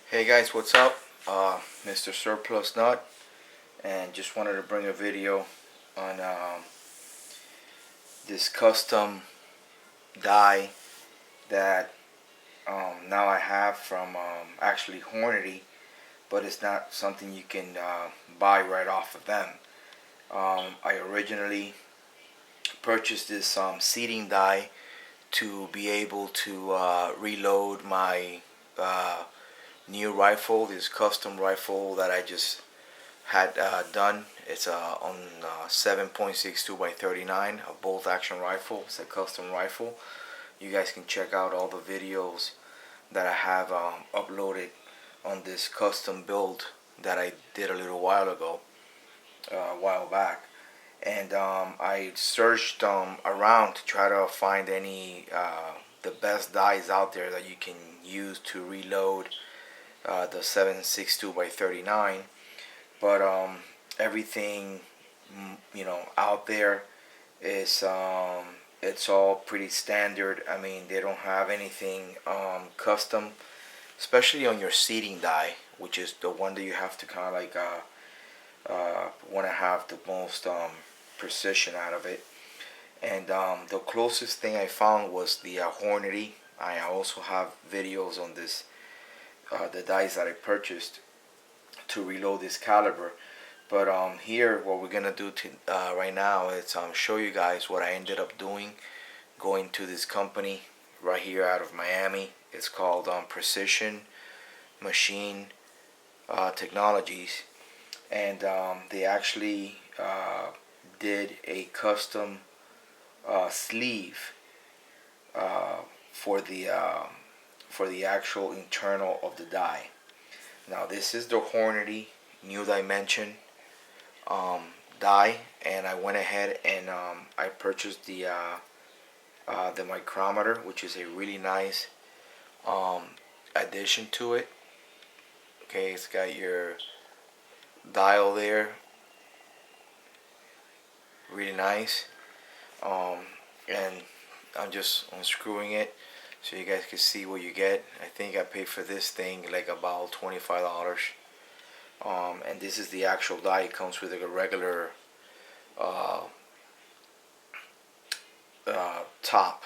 Hey guys, what's up? Mr. Surplus Nut, and just wanted to bring a video on this custom die that now I have from actually Hornady, but it's not something you can buy right off of them. I originally purchased this seating die to be able to reload my new rifle, this custom rifle that I just had done. It's on 7.62x39, a bolt action rifle. It's a custom rifle. You guys can check out all the videos that I have uploaded on this custom build that I did a little while ago, a while back. And I searched around to try to find any the best dies out there that you can use to reload the 7.62x39. But everything out there is it's all pretty standard. I mean, they don't have anything custom, especially on your seating die, which is the one that you have to kind of like want to have the most precision out of it. And the closest thing I found was the Hornady. I also have videos on this, the dies that I purchased to reload this caliber. But here, what we're gonna do right now is show you guys what I ended up doing, going to this company right here out of Miami. It's called Precision Machine Technologies, and they actually did a custom sleeve uh, for the actual internal of the die. Now this is the Hornady New Dimension die, and I went ahead and I purchased the micrometer, which is a really nice addition to it. Okay, it's got your dial there, really nice. Um, and I'm just unscrewing it so you guys can see what you get. I think I paid for this thing like about $25. And this is the actual die. It comes with like a regular uh, top,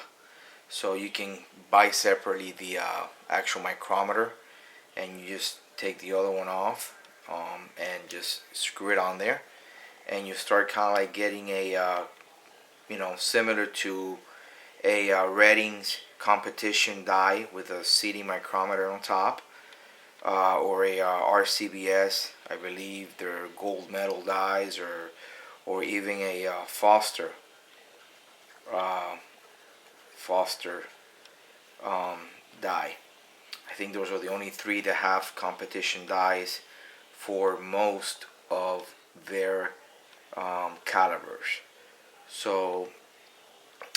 so you can buy separately the actual micrometer, and you just take the other one off and just screw it on there, and you start kind of like getting a similar to a ratings competition die with a CD micrometer on top, or a RCBS. I believe they're gold medal dies, or even a uh, Foster die. I think those are the only three that have competition dies for most of their calibers. So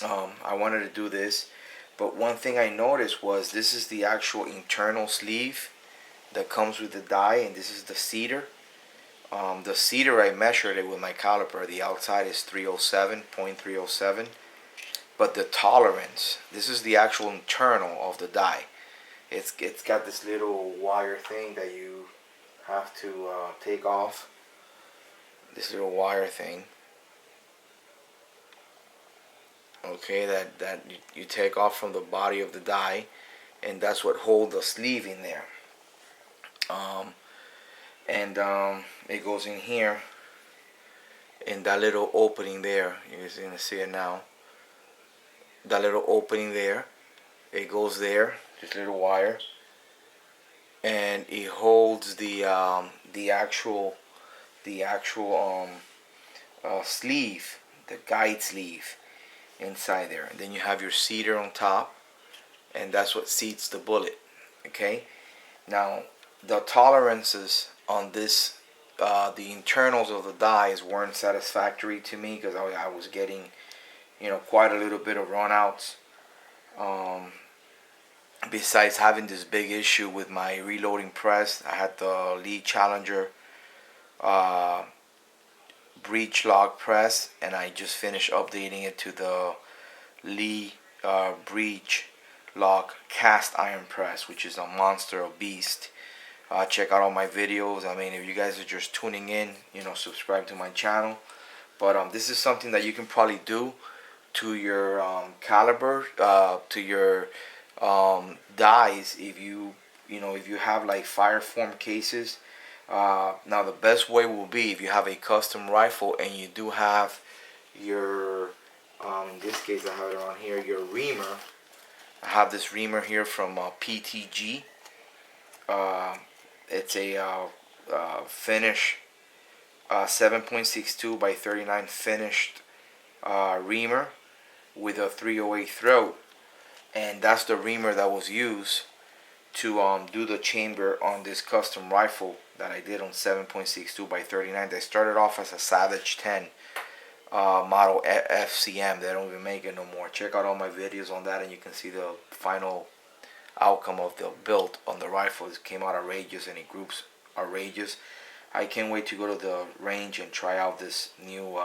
I wanted to do this, but one thing I noticed was this is the actual internal sleeve that comes with the die, and this is the cedar. The cedar, I measured it with my caliper. The outside is 307.307, but the tolerance, this is the actual internal of the die. It's got this little wire thing that you have to take off. This little wire thing. Okay, that you take off from the body of the die, and that's what holds the sleeve in there. And it goes in here in that little opening there. You're gonna see it now. That little opening there, it goes there. This little wire, and it holds the actual sleeve, the guide sleeve inside there. And then you have your cedar on top, and that's what seats the bullet. Okay. Now the tolerances on this, the internals of the dies weren't satisfactory to me, because I was getting quite a little bit of runouts. Besides having this big issue with my reloading press, I had the Lee Challenger breech lock press, and I just finished updating it to the Lee breech lock cast iron press, which is a monster, a beast. Check out all my videos. I mean, if you guys are just tuning in, subscribe to my channel. But this is something that you can probably do to your caliber, to your dies, if you have like fire form cases. Now the best way will be if you have a custom rifle and you do have your, in this case I have it on here, your reamer. I have this reamer here from PTG. It's a finish 7.62 by 39 finished reamer with a 308 throat, and that's the reamer that was used to do the chamber on this custom rifle that I did on 7.62 by 39. They started off as a Savage 10 model FCM. They don't even make it no more. Check out all my videos on that and you can see the final outcome of the build on the rifle. It came out outrageous and it groups outrageous. I can't wait to go to the range and try out this new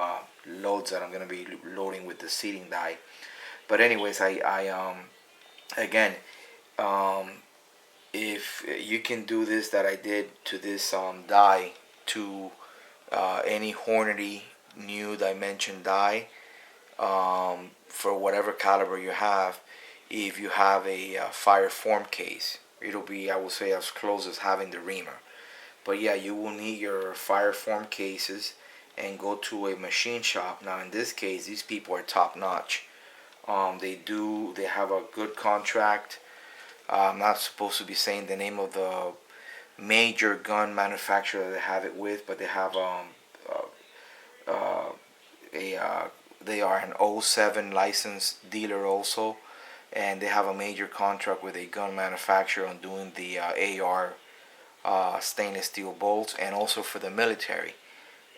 loads that I'm going to be loading with the seating die. But anyways, again, if you can do this that I did to this die to any Hornady new dimension die, for whatever caliber you have, if you have a fire form case, it'll be, I would say, as close as having the reamer. But yeah, you will need your fire form cases and go to a machine shop. Now in this case, these people are top notch. They have a good contract. I'm not supposed to be saying the name of the major gun manufacturer that they have it with, but they have they are an 07 licensed dealer also, and they have a major contract with a gun manufacturer on doing the AR stainless steel bolts, and also for the military.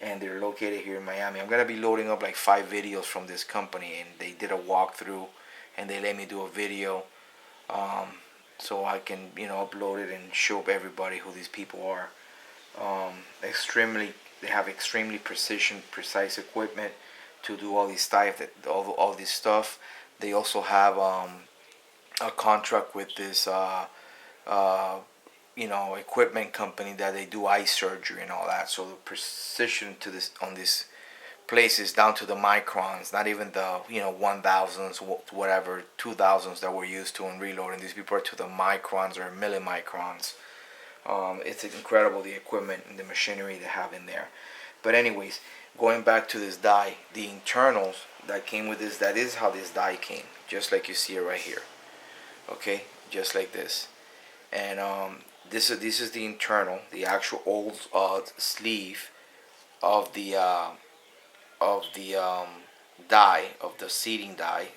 And they're located here in Miami. I'm gonna be loading up like 5 videos from this company, and they did a walkthrough and they let me do a video, so I can upload it and show everybody who these people are. They have extremely precise equipment to do all these all this stuff. They also have a contract with this equipment company that they do eye surgery and all that. So the precision to this on this place is down to the microns, not even the 1000s, whatever 2000s that we're used to in reloading. These people are to the microns or millimicrons. It's incredible, the equipment and the machinery they have in there. But anyways, going back to this die, the internals that came with this, that is how this die came, just like you see it right here. Okay, just like this. And this is the internal, the actual old sleeve of the die, of the seating die,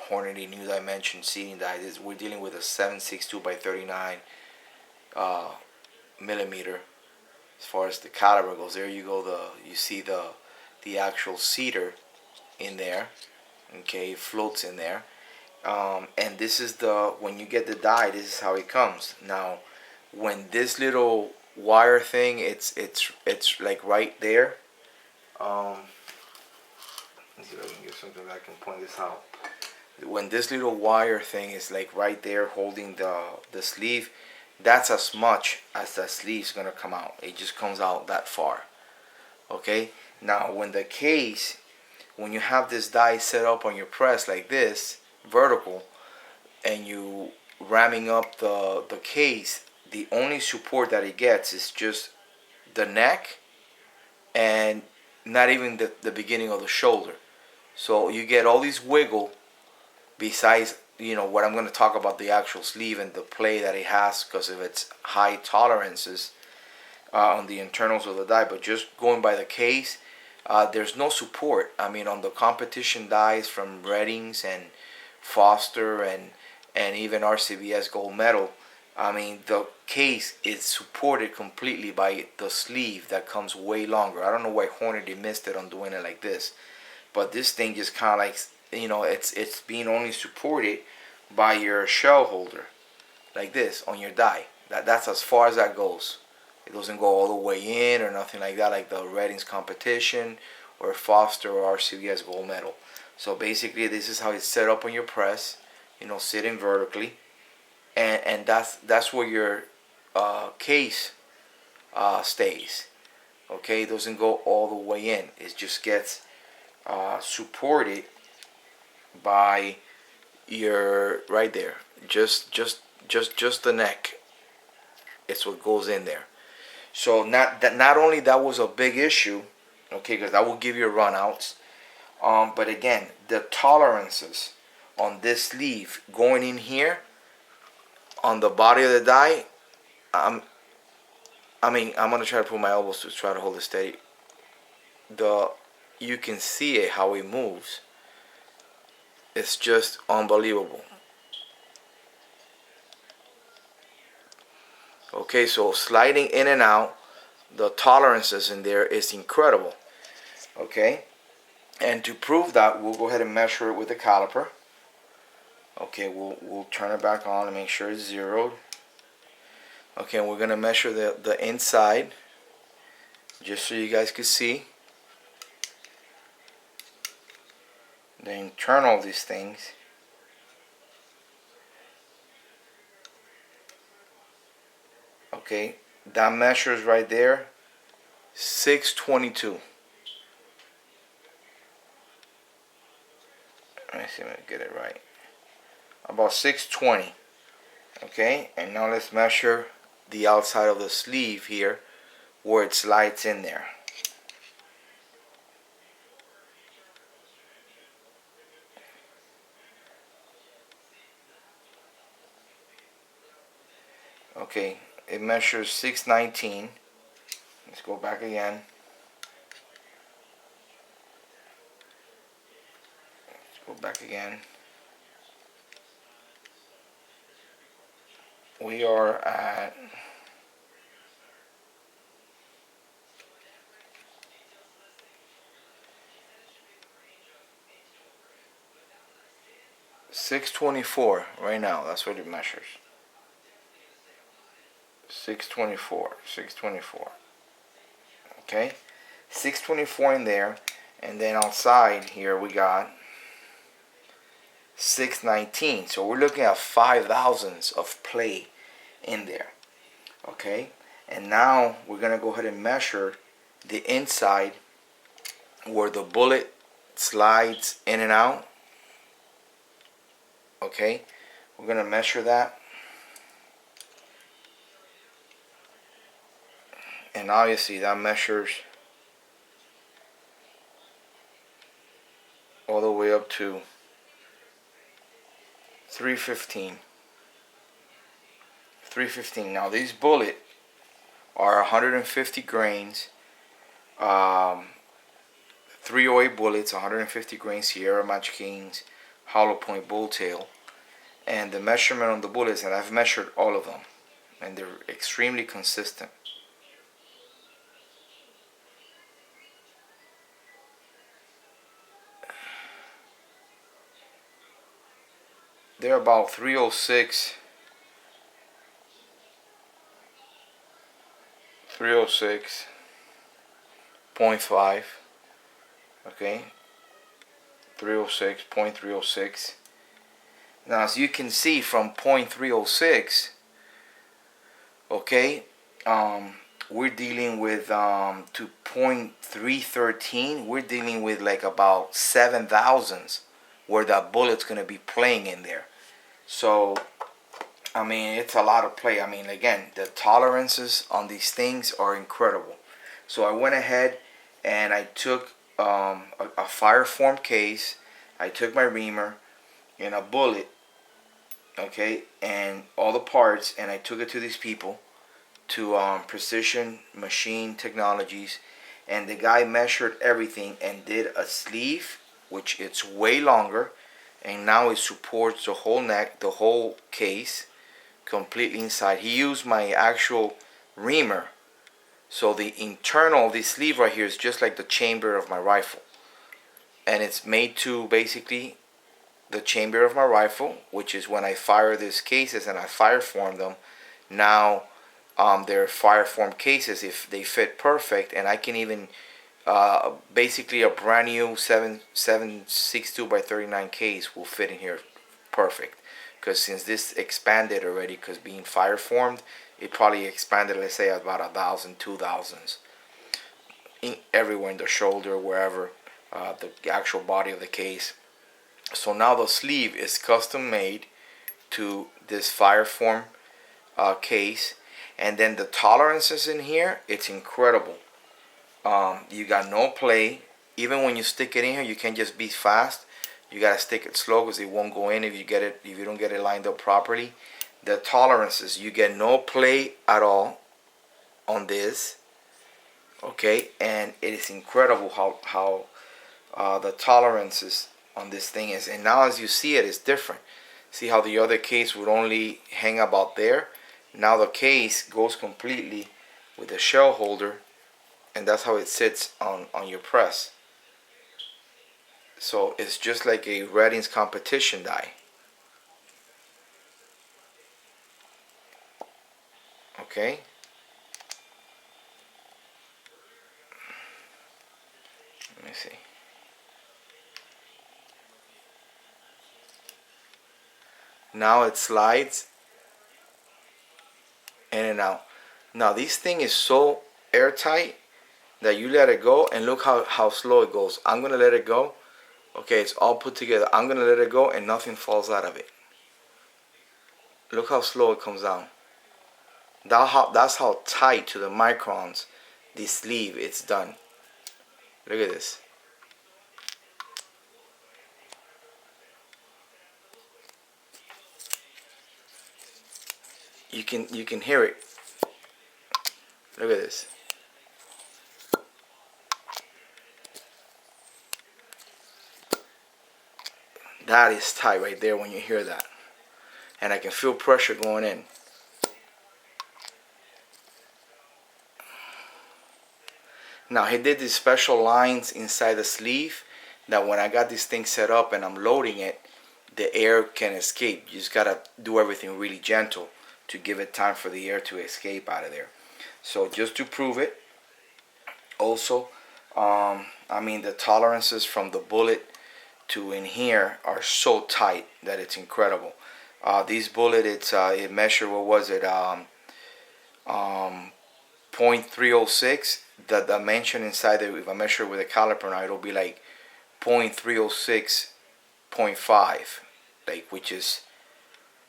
Hornady New Dimension seating die. We're dealing with a 7.62 by 39 millimeter as far as the caliber goes. There you go. You see the actual seater in there. Okay, it floats in there. And this is when you get the die, this is how it comes. Now, when this little wire thing, it's like right there. Let's see if I can get something that I can point this out. When this little wire thing is like right there holding the sleeve, that's as much as the sleeve's gonna come out. It just comes out that far. Okay. Now, when you have this die set up on your press like this, vertical, and you ramming up the case, the only support that it gets is just the neck and not even the beginning of the shoulder. So you get all these wiggle besides what I'm going to talk about, the actual sleeve and the play that it has because of its high tolerances on the internals of the die. But just going by the case, there's no support. I mean, on the competition dies from Reddings and Foster and even RCBS gold medal, I mean, the case is supported completely by the sleeve that comes way longer. I don't know why Hornady missed it on doing it like this, but this thing just kind of like, it's being only supported by your shell holder like this on your die. That's as far as that goes. It doesn't go all the way in or nothing like that, like the Reddings competition or Foster or RCBS gold medal. So basically, this is how it's set up on your press, sitting vertically, and that's where your case stays. Okay, it doesn't go all the way in. It just gets supported by your right there. Just the neck. It's what goes in there. So not only that was a big issue, okay, because that will give you runouts. But again, the tolerances on this sleeve going in here on the body of the die. I mean, I'm gonna try to put my elbows to try to hold it steady. You can see it how it moves. It's just unbelievable. Okay, so sliding in and out, the tolerances in there is incredible. Okay, and to prove that, we'll go ahead and measure it with the caliper. Okay, we'll turn it back on and make sure it's zeroed. Okay, and we're gonna measure the inside, just so you guys can see the internal of these things. Okay, that measures right there 622. Let me see if I can get it right. About 620. Okay, and now let's measure the outside of the sleeve here where it slides in there. Okay, it measures 619. Let's go back again. Let's go back again. We are at 624 right now. That's what it measures. 624. Okay, 624 in there, and then outside here we got 619. So we're looking at 5 thousandths of play in there. Okay, and now we're gonna go ahead and measure the inside where the bullet slides in and out. Okay, we're gonna measure that, and obviously that measures all the way up to 315. Now these bullets are 150 grains, 308 bullets, 150 grains Sierra Match Kings, hollow point bull tail, and the measurement on the bullets, and I've measured all of them, and they're extremely consistent. They're about 306, 306.5. Okay, 306.306. Now, as you can see from 0.306, okay, we're dealing with to 0.313. We're dealing with like about 7 thousandths where that bullet's gonna be playing in there. So, I mean, it's a lot of play. I mean, again, the tolerances on these things are incredible. So I went ahead and I took a fire form case. I took my reamer and a bullet, okay, and all the parts, and I took it to these people, to Precision Machine Technologies, and the guy measured everything and did a sleeve, which it's way longer, and now it supports the whole neck, the whole case, completely inside. He used my actual reamer, so the internal of this sleeve right here is just like the chamber of my rifle, and it's made to basically the chamber of my rifle, which is when I fire these cases and I fire form them. Now they're fire form cases if they fit perfect, and I can even basically a brand new 7.62x39 case will fit in here perfect, because since this expanded already, because being fire formed, it probably expanded, let's say, about 1,000, 2,000 everywhere in the shoulder, wherever, the actual body of the case. So now the sleeve is custom made to this Fireform case, and then the tolerances in here, it's incredible. You got no play. Even when you stick it in here, you can't just be fast. You gotta stick it slow because it won't go in if you don't get it lined up properly. The tolerances, you get no play at all on this. Okay, and it is incredible how the tolerances on this thing is. And now as you see it, it's different. See how the other case would only hang about there? Now the case goes completely with the shell holder, and that's how it sits on your press. So it's just like a Reddings competition die. Okay. Let me see. Now it slides in and out. Now this thing is so airtight that you let it go, and look how slow it goes. I'm gonna let it go. Okay, it's all put together. I'm gonna let it go and nothing falls out of it. Look how slow it comes down. That's how tight to the microns this sleeve it's done. Look at this. You can hear it. Look at this. That is tight right there when you hear that. And I can feel pressure going in. Now he did these special lines inside the sleeve that when I got this thing set up and I'm loading it, the air can escape. You just gotta do everything really gentle to give it time for the air to escape out of there. So just to prove it, also, I mean the tolerances from the bullet to in here are so tight that it's incredible. This bullet, it measured, what was it, 0.306. The dimension inside it, if I measure with a caliper now, it'll be like 0.306, 0.5, like, which is,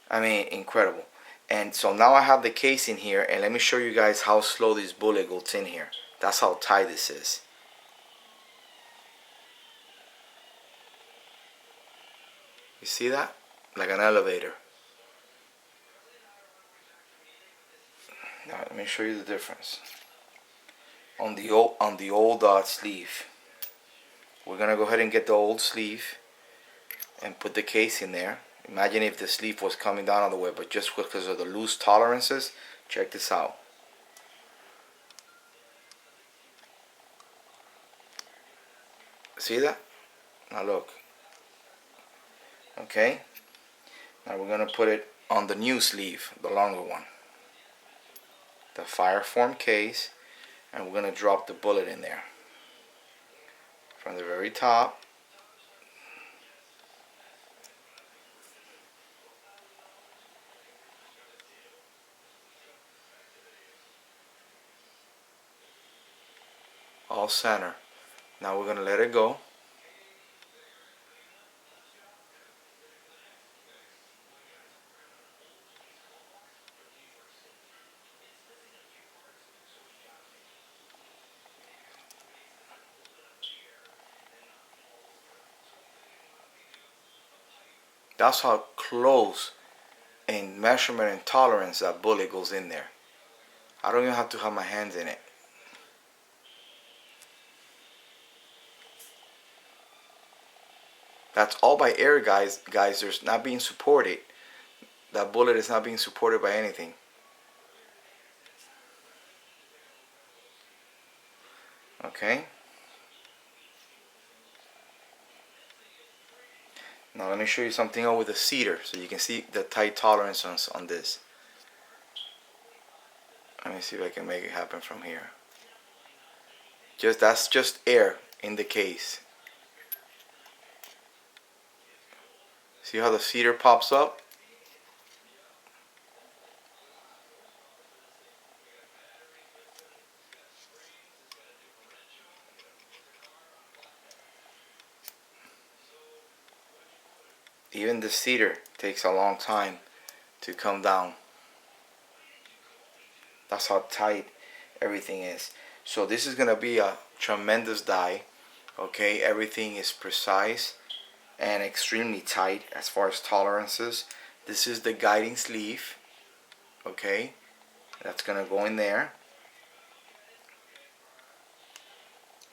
I mean, incredible. And so now I have the case in here, and let me show you guys how slow this bullet goes in here. That's how tight this is. You see that? Like an elevator. Now let me show you the difference. On the old sleeve, we're gonna go ahead and get the old sleeve and put the case in there. Imagine if the sleeve was coming down all the way, but just because of the loose tolerances, check this out. See that? Now look. Okay. Now we're gonna put it on the new sleeve, the longer one, the Fireform case, and we're gonna drop the bullet in there from the very top. All center. Now we're gonna let it go. That's how close in measurement and tolerance that bullet goes in there. I don't even have to have my hands in it. That's all by air, guys. There's not being supported. That bullet is not being supported by anything. Okay. Now let me show you something else with the cedar, so you can see the tight tolerance on this. Let me see if I can make it happen from here. That's just air in the case. See how the cedar pops up? Even the cedar takes a long time to come down. That's how tight everything is. So this is gonna be a tremendous die. Okay, everything is precise and extremely tight as far as tolerances. This is the guiding sleeve. Okay, that's gonna go in there.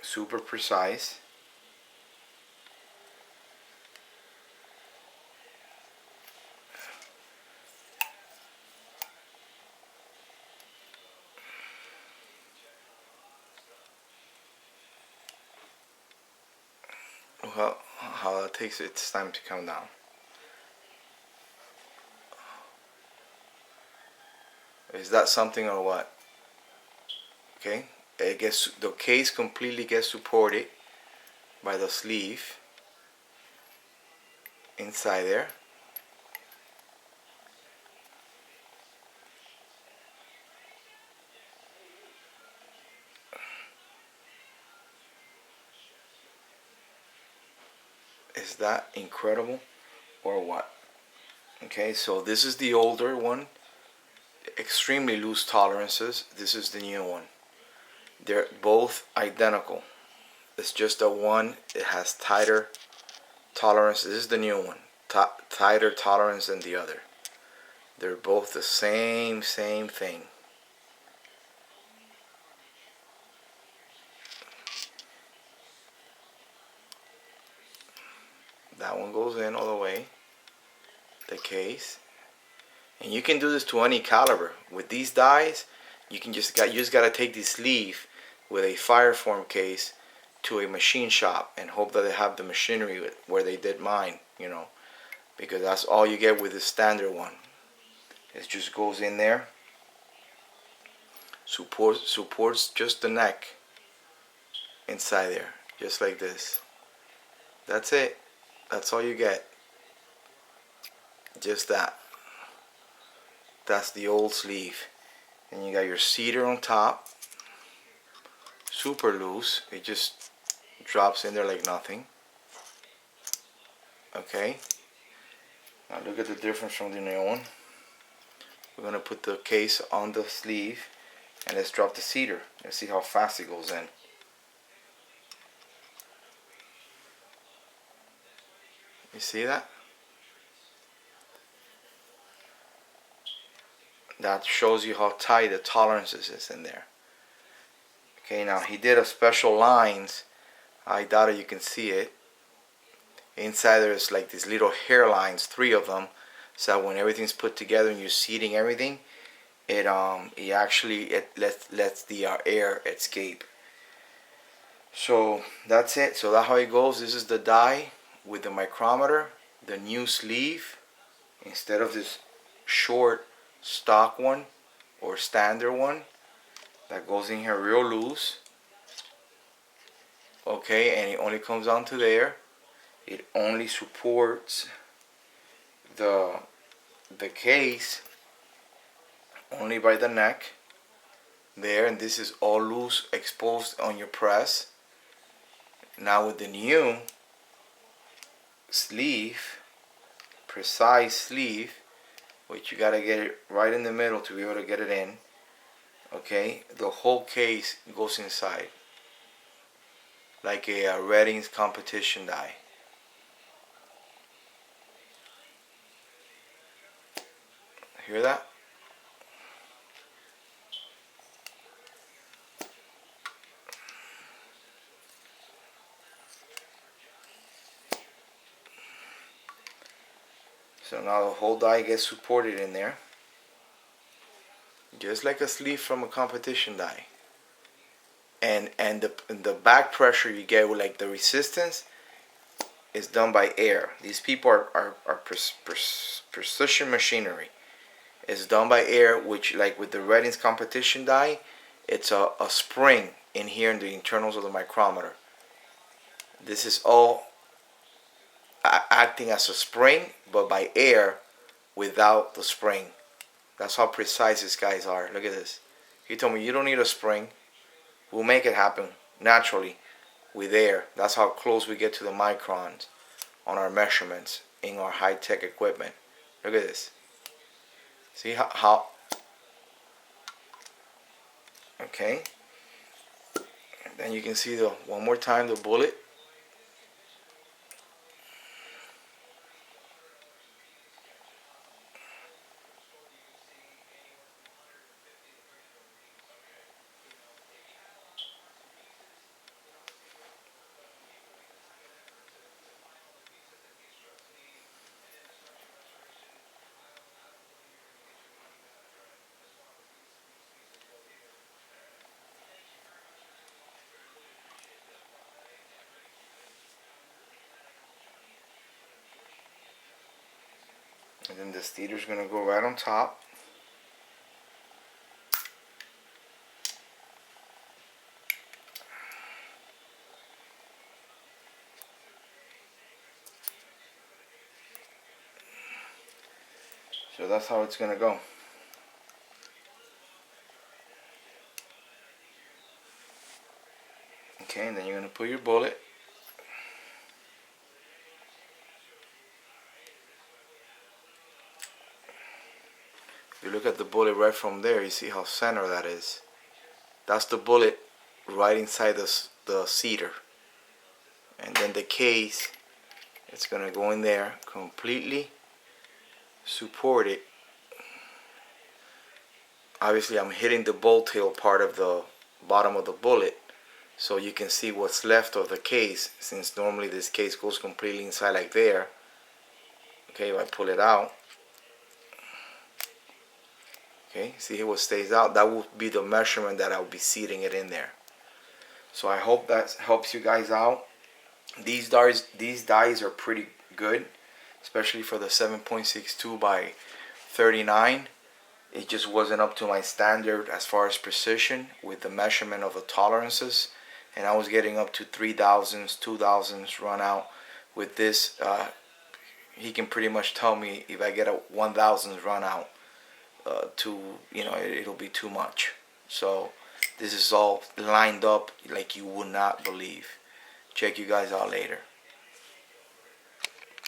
Super precise. Well, how it takes its time to come down. Is that something or what? Okay, it gets, the case completely gets supported by the sleeve inside there. Is that incredible or what? Okay, so this is the older one, extremely loose tolerances. This is the new one. They're both identical. It's just that one, it has tighter tolerance. This is the new one, tighter tolerance than the other. They're both the same thing. That one goes in all the way, the case. And you can do this to any caliber. With these dies, you just gotta take the sleeve with a Fireform case to a machine shop and hope that they have the machinery where they did mine, you know, because that's all you get with the standard one. It just goes in there, supports just the neck inside there, just like this. That's it. That's all you get. Just that. That's the old sleeve. And you got your cedar on top. Super loose. It just drops in there like nothing. Okay. Now look at the difference from the new one. We're going to put the case on the sleeve. And let's drop the cedar. Let's see how fast it goes in. You see that? That shows you how tight the tolerances is in there. Okay, now he did a special lines. I doubt it you can see it. Inside there's like these little hairlines, 3 of them, so when everything's put together and you're seating everything, it actually lets the air escape. So that's it. So that's how it goes. This is the die with the micrometer, the new sleeve, instead of this short stock one or standard one that goes in here real loose. Okay, and it only comes down to there. It only supports the case only by the neck there, and this is all loose, exposed on your press. Now with the new sleeve, precise sleeve, which you gotta get it right in the middle to be able to get it in. Okay, the whole case goes inside like a Redding's competition die. Hear that? So now the whole die gets supported in there, just like a sleeve from a competition die. And the back pressure you get with like the resistance is done by air. These people are precision machinery. It's done by air, which like with the Redding's competition die, it's a spring in here in the internals of the micrometer. This is all acting as a spring, but by air without the spring. That's how precise these guys are. Look at this. He told me you don't need a spring. We'll make it happen naturally with air. That's how close we get to the microns on our measurements in our high-tech equipment. Look at this. See how okay. And then you can see the one more time the bullet. And then the steater's gonna go right on top. So that's how it's gonna go. Okay, and then you're gonna put your bullet. If you look at the bullet right from there, you see how center that is. That's the bullet right inside the cedar. And then the case, it's gonna go in there completely support it. Obviously I'm hitting the bolt tail part of the bottom of the bullet so you can see what's left of the case, since normally this case goes completely inside like there. Okay, if I pull it out, okay, see what stays out? That will be the measurement that I'll be seating it in there. So I hope that helps you guys out. These dies are pretty good, especially for the 7.62 by 39. It just wasn't up to my standard as far as precision with the measurement of the tolerances, and I was getting up to 3,000s, 2,000s run out. With this, he can pretty much tell me if I get a 1,000s run out, it'll be too much. So this is all lined up like you would not believe. Check you guys out later.